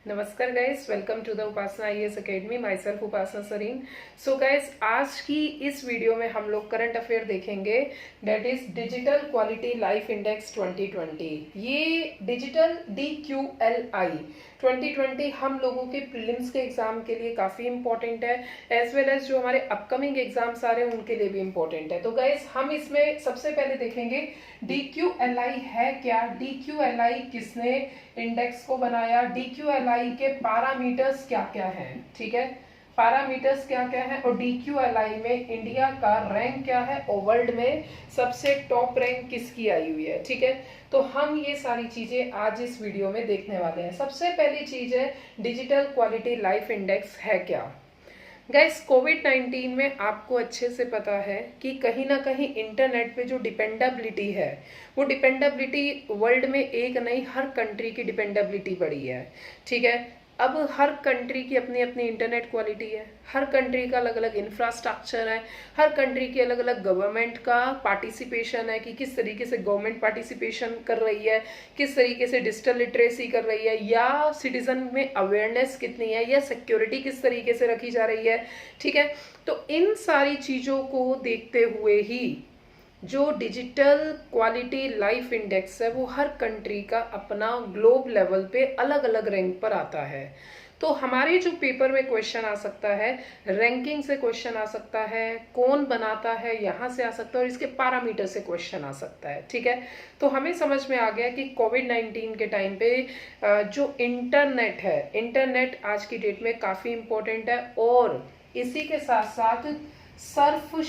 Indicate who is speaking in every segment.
Speaker 1: नमस्कार guys, welcome to the Upasana IAS academy. Myself Upasana Sareen. So guys, आज की इस वीडियो में हम लोग करंट अफेयर देखेंगे, that is digital quality life index 2020। ये डिजिटल DQLI 2020 हम लोगों के प्रीलिम्स के एग्जाम के लिए काफी इंपॉर्टेंट है, एज वेल एज जो हमारे अपकमिंग एग्जाम्स आ रहे हैं उनके लिए भी इंपॉर्टेंट है। तो गाइस, हम इसमें सबसे पहले देखेंगे DQLI है क्या, DQLI किसने इंडेक्स को बनाया, DQLI के पैरामीटर्स क्या क्या हैं, ठीक है, पैरामीटर्स क्या क्या है, और DQLI में इंडिया का रैंक क्या है, और वर्ल्ड में सबसे टॉप रैंक किसकी आई हुई है, ठीक है। तो हम ये सारी चीजें आज इस वीडियो में देखने वाले हैं। सबसे पहली चीज है डिजिटल क्वालिटी लाइफ इंडेक्स है क्या। गाइस, कोविड-19 में आपको अच्छे से पता है कि कहीं ना कहीं इंटरनेट पे जो डिपेंडेबिलिटी है, वो डिपेंडेबिलिटी वर्ल्ड में एक नहीं हर कंट्री की डिपेंडेबिलिटी बढ़ी है, ठीक है। अब हर कंट्री की अपनी अपनी इंटरनेट क्वालिटी है, हर कंट्री का अलग अलग इंफ्रास्ट्रक्चर है, हर कंट्री की अलग अलग गवर्नमेंट का पार्टिसिपेशन है कि किस तरीके से गवर्नमेंट पार्टिसिपेशन कर रही है, किस तरीके से डिजिटल लिटरेसी कर रही है, या सिटीजन में अवेयरनेस कितनी है, या सिक्योरिटी किस तरीके से रखी जा रही है, ठीक है। तो इन सारी चीज़ों को देखते हुए ही जो डिजिटल क्वालिटी लाइफ इंडेक्स है वो हर कंट्री का अपना ग्लोब लेवल पे अलग अलग रैंक पर आता है। तो हमारे जो पेपर में क्वेश्चन आ सकता है, रैंकिंग से क्वेश्चन आ सकता है, कौन बनाता है यहाँ से आ सकता है, और इसके पैरामीटर से क्वेश्चन आ सकता है, ठीक है। तो हमें समझ में आ गया कि कोविड-19 के टाइम पे जो इंटरनेट है, इंटरनेट आज की डेट में काफ़ी इम्पोर्टेंट है, और इसी के साथ साथ सर्फ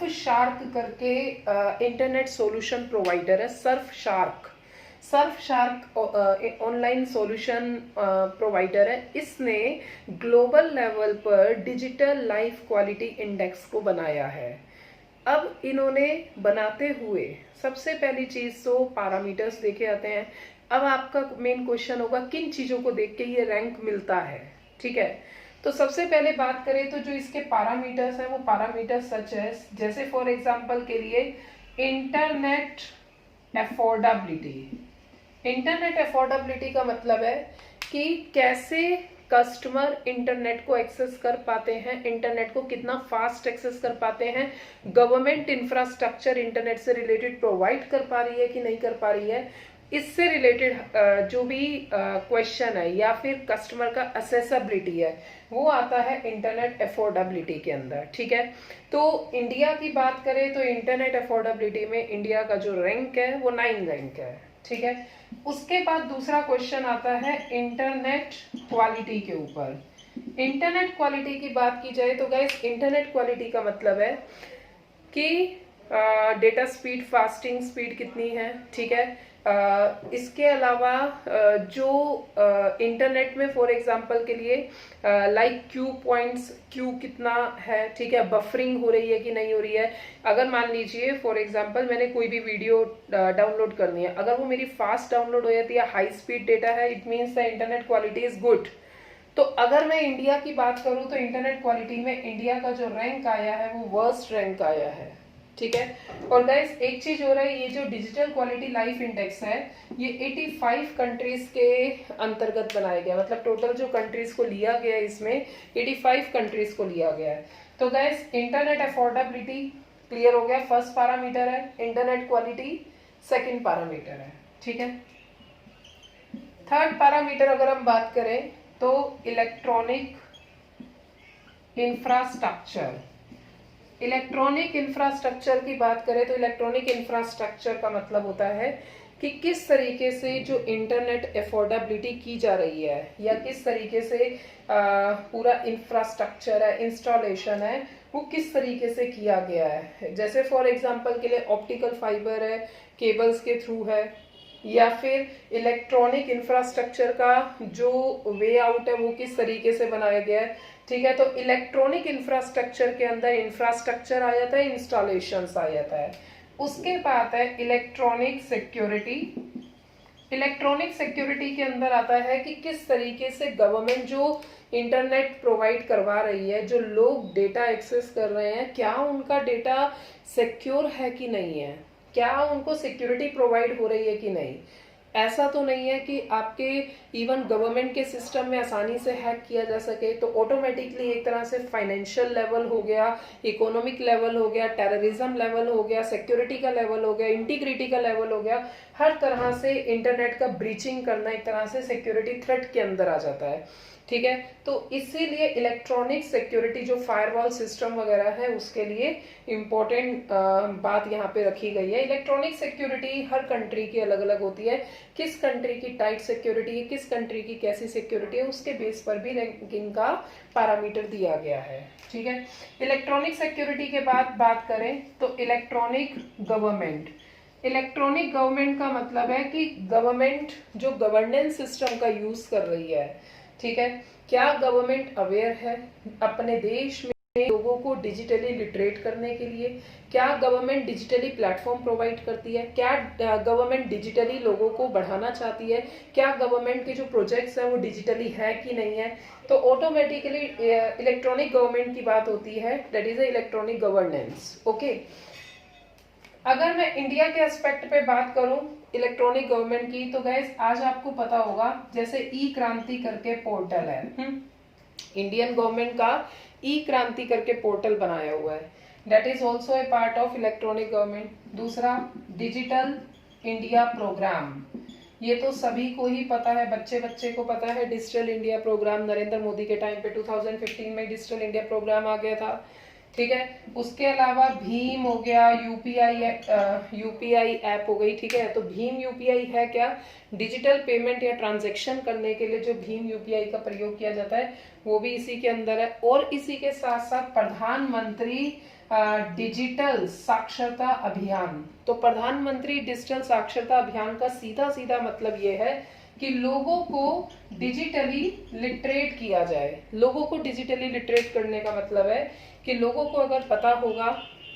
Speaker 1: शार्क करके इंटरनेट सॉल्यूशन प्रोवाइडर है। Surf shark online solution provider है। इसने ग्लोबल लेवल पर डिजिटल लाइफ क्वालिटी इंडेक्स को बनाया है। अब इन्होंने बनाते हुए सबसे पहली चीज तो पैरामीटर्स देखे आते हैं। अब आपका मेन क्वेश्चन होगा किन चीजों को देख के ये रैंक मिलता है, ठीक है। तो सबसे पहले बात करें तो जो इसके पैरामीटर्स हैं वो पैरामीटर्स सच है, जैसे फॉर एग्जांपल के लिए इंटरनेट अफोर्डेबिलिटी। इंटरनेट अफोर्डेबिलिटी का मतलब है कि कैसे कस्टमर इंटरनेट को एक्सेस कर पाते हैं, इंटरनेट को कितना फास्ट एक्सेस कर पाते हैं, गवर्नमेंट इंफ्रास्ट्रक्चर इंटरनेट से रिलेटेड प्रोवाइड कर पा रही है कि नहीं कर पा रही है, इससे रिलेटेड जो भी क्वेश्चन है, या फिर कस्टमर का असेसेबिलिटी है, वो आता है इंटरनेट अफोर्डेबिलिटी के अंदर, ठीक है। तो इंडिया की बात करें तो इंटरनेट अफोर्डेबिलिटी में इंडिया का जो रैंक है वो 9 रैंक है, ठीक है। उसके बाद दूसरा क्वेश्चन आता है इंटरनेट क्वालिटी के ऊपर। इंटरनेट क्वालिटी की बात की जाए तो गाइस, इंटरनेट क्वालिटी का मतलब है कि डेटा स्पीड, फास्टिंग स्पीड कितनी है, ठीक है। इसके अलावा जो इंटरनेट में फॉर एग्जांपल के लिए लाइक क्यू कितना है, ठीक है, बफरिंग हो रही है कि नहीं हो रही है। अगर मान लीजिए फॉर एग्जांपल मैंने कोई भी वीडियो डाउनलोड करनी है, अगर वो मेरी फास्ट डाउनलोड हो जाती है, हाई स्पीड डेटा है, it means the internet quality is good. तो अगर मैं इंडिया की बात करूं तो इंटरनेट क्वालिटी में इंडिया का जो रैंक आया है वो वर्स्ट रैंक आया है, ठीक है। और गाइस, एक चीज हो रहा है, ये जो डिजिटल क्वालिटी लाइफ इंडेक्स है ये 85 कंट्रीज के अंतर्गत बनाया गया, मतलब टोटल जो कंट्रीज को लिया गया है इसमें 85 कंट्रीज को लिया गया है। तो गाइस, इंटरनेट अफोर्डेबिलिटी क्लियर हो गया, फर्स्ट पैरामीटर है। इंटरनेट क्वालिटी सेकंड पैरामीटर है, ठीक है। थर्ड पैरामीटर अगर हम बात करें तो इलेक्ट्रॉनिक इंफ्रास्ट्रक्चर। इलेक्ट्रॉनिक इंफ्रास्ट्रक्चर की बात करें तो इलेक्ट्रॉनिक इंफ्रास्ट्रक्चर का मतलब होता है कि किस तरीके से जो इंटरनेट अफोर्डेबिलिटी की जा रही है, या किस तरीके से पूरा इंफ्रास्ट्रक्चर है, इंस्टॉलेशन है, वो किस तरीके से किया गया है। जैसे फॉर एग्जांपल के लिए ऑप्टिकल फाइबर है, केबल्स के थ्रू है, या फिर इलेक्ट्रॉनिक इंफ्रास्ट्रक्चर का जो वे आउट है वो किस तरीके से बनाया गया है, ठीक है। तो इलेक्ट्रॉनिक इंफ्रास्ट्रक्चर के अंदर इंफ्रास्ट्रक्चर आ जाता है, इंस्टॉलेशंस आ जाता है। उसके बाद है इलेक्ट्रॉनिक सिक्योरिटी। इलेक्ट्रॉनिक सिक्योरिटी के अंदर आता है कि किस तरीके से गवर्नमेंट जो इंटरनेट प्रोवाइड करवा रही है, जो लोग डेटा एक्सेस कर रहे हैं, क्या उनका डेटा सिक्योर है कि नहीं है, क्या उनको सिक्योरिटी प्रोवाइड हो रही है कि नहीं। ऐसा तो नहीं है कि आपके इवन गवर्नमेंट के सिस्टम में आसानी से हैक किया जा सके। तो ऑटोमेटिकली एक तरह से फाइनेंशियल लेवल हो गया, इकोनॉमिक लेवल हो गया, टेररिज्म लेवल हो गया, सिक्योरिटी का लेवल हो गया, इंटीग्रिटी का लेवल हो गया, हर तरह से इंटरनेट का ब्रीचिंग करना एक तरह से सिक्योरिटी थ्रेट के अंदर आ जाता है। ठीक है, तो इसीलिए इलेक्ट्रॉनिक सिक्योरिटी जो फायरवॉल सिस्टम वगैरह है उसके लिए इम्पोर्टेंट बात यहाँ पे रखी गई है। इलेक्ट्रॉनिक सिक्योरिटी हर कंट्री की अलग अलग होती है, किस कंट्री की टाइट सिक्योरिटी है, किस कंट्री की कैसी सिक्योरिटी है, उसके बेस पर भी रैंकिंग का पैरामीटर दिया गया है। ठीक है, इलेक्ट्रॉनिक सिक्योरिटी के बाद बात करें तो इलेक्ट्रॉनिक गवर्नमेंट। इलेक्ट्रॉनिक गवर्नमेंट का मतलब है कि गवर्नमेंट जो गवर्नेंस सिस्टम का यूज कर रही है, ठीक है, क्या गवर्नमेंट अवेयर है अपने देश में लोगों को डिजिटली लिटरेट करने के लिए, क्या गवर्नमेंट डिजिटली प्लेटफॉर्म प्रोवाइड करती है, क्या गवर्नमेंट डिजिटली लोगों को बढ़ाना चाहती है, क्या गवर्नमेंट के जो प्रोजेक्ट्स हैं वो डिजिटली है कि नहीं है। तो ऑटोमेटिकली इलेक्ट्रॉनिक गवर्नमेंट की बात होती है, that is electronic governance. Okay, अगर मैं इंडिया के एस्पेक्ट पे बात करूं इलेक्ट्रॉनिक गवर्नमेंट की, तो गैस आज आपको पता होगा जैसे ई क्रांति करके पोर्टल है, इंडियन गवर्नमेंट का ई क्रांति करके पोर्टल बनाया हुआ है, that is also a part of electronic government. दूसरा डिजिटल इंडिया प्रोग्राम, ये तो सभी को ही पता है, बच्चे बच्चे को पता है digital India program Narendra Modi के टाइम पे 2015 में डिजिटल इंडिया प्रोग्राम आ गया था। ठीक है, उसके अलावा भीम हो गया, यूपीआई ऐप हो गई। ठीक है, तो भीम यूपीआई है क्या, डिजिटल पेमेंट या ट्रांजैक्शन करने के लिए जो भीम यूपीआई का प्रयोग किया जाता है वो भी इसी के अंदर है। और इसी के साथ साथ प्रधानमंत्री डिजिटल साक्षरता अभियान। तो प्रधानमंत्री डिजिटल साक्षरता अभियान का सीधा सीधा मतलब ये है कि लोगों को डिजिटली लिटरेट किया जाए। लोगों को डिजिटली लिटरेट करने का मतलब है कि लोगों को अगर पता होगा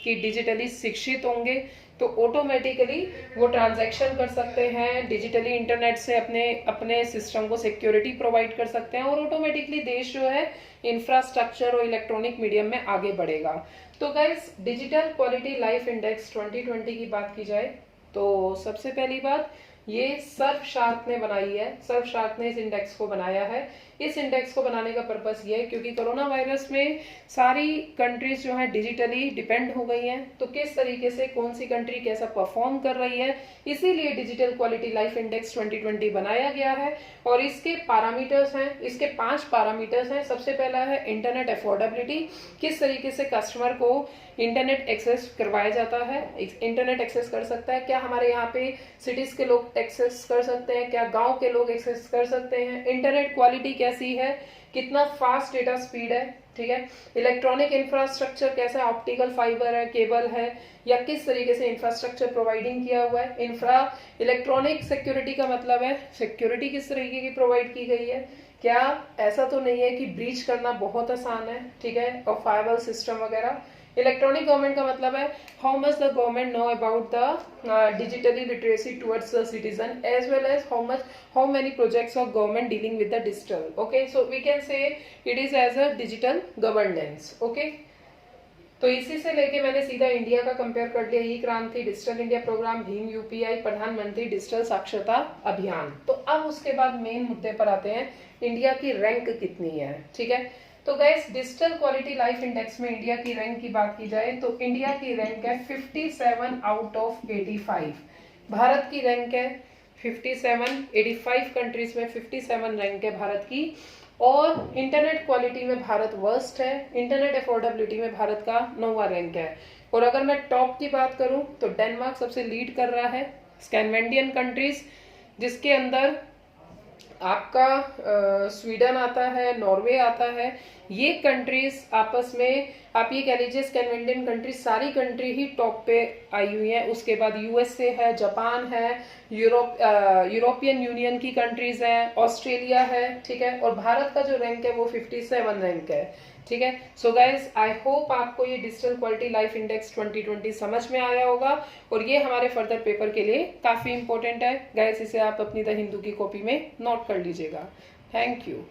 Speaker 1: कि डिजिटली शिक्षित होंगे तो ऑटोमेटिकली वो ट्रांजैक्शन कर सकते हैं, डिजिटली इंटरनेट से अपने सिस्टम को सिक्योरिटी प्रोवाइड कर सकते हैं, और ऑटोमेटिकली देश जो है इंफ्रास्ट्रक्चर और इलेक्ट्रॉनिक मीडियम में आगे बढ़ेगा। तो guys, digital quality life index 2020 की बात की जाए तो सबसे पहली बात ये सर्वशार्क ने बनाई है, सर्वशार्क ने इस इंडेक्स को बनाया है। इस इंडेक्स को बनाने का पर्पस ये है क्योंकि कोरोना वायरस में सारी कंट्रीज जो है डिजिटली डिपेंड हो गई हैं, तो किस तरीके से कौन सी कंट्री कैसा परफॉर्म कर रही है, इसीलिए डिजिटल क्वालिटी लाइफ इंडेक्स 2020 बनाया गया है। और इसके पैरामीटर्स हैं, इसके 5 पैरामीटर्स हैं। सबसे पहला है इंटरनेट अफोर्डेबिलिटी, किस तरीके से कस्टमर को इंटरनेट एक्सेस करवाया जाता है, इंटरनेट एक्सेस कर सकता है, क्या हमारे यहाँ पे सिटीज के लोग एक्सेस कर सकते हैं, क्या गांव के लोग एक्सेस कर सकते हैं, इंटरनेट क्वालिटी कैसी है, कितना फास्ट डेटा स्पीड है। ठीक है, इलेक्ट्रॉनिक इंफ्रास्ट्रक्चर कैसा है, ऑप्टिकल फाइबर है, केबल है, या किस तरीके से इंफ्रास्ट्रक्चर प्रोवाइडिंग किया हुआ है। इलेक्ट्रॉनिक सिक्योरिटी का मतलब है सिक्योरिटी किस तरीके की प्रोवाइड की गई है, क्या ऐसा तो नहीं है कि ब्रीच करना बहुत आसान है। ठीक है, और फायरवॉल सिस्टम वगैरह। इलेक्ट्रॉनिक गवर्नमेंट का मतलब है how much the government know about the digitally literacy towards the citizen as well as how many projects of government dealing with the digital. Okay, so we can say it is as a digital governance. Okay, तो इसी से लेके मैंने सीधा India का compare कर लिया, e Kranti, digital India program, भीम यूपीआई, प्रधानमंत्री डिजिटल साक्षरता अभियान। तो अब उसके बाद मेन मुद्दे पर आते हैं, इंडिया की रैंक कितनी है। ठीक है, तो guys digital quality life index में इंडिया की रैंक की बात की जाए तो इंडिया की रैंक है 57 आउट ऑफ 85। भारत की रैंक है 57, 85 कंट्रीज में 57 रैंक है भारत की। और इंटरनेट क्वालिटी में भारत वर्स्ट है, इंटरनेट अफोर्डेबिलिटी में भारत का 9वां रैंक है। और अगर मैं टॉप की बात करूं तो डेनमार्क सबसे लीड कर रहा है, स्कैंडिनेवियन कंट्रीज जिसके अंदर आपका स्वीडन आता है, नॉर्वे आता है, ये कंट्रीज आपस में आप ये कह लीजिए स्कैंडिनेवियन कंट्रीज सारी कंट्री ही टॉप पे आई हुई है। उसके बाद यूएसए है, जापान है, यूरोपियन यूनियन की कंट्रीज है, ऑस्ट्रेलिया है। ठीक है, और भारत का जो रैंक है वो 57 रैंक है। ठीक है, सो गाइज आई होप आपको ये डिजिटल क्वालिटी लाइफ इंडेक्स 2020 समझ में आया होगा, और ये हमारे फर्दर पेपर के लिए काफी इंपॉर्टेंट है। गाइज इसे आप अपनी द हिंदू की कॉपी में नोट कर लीजिएगा। Thank you.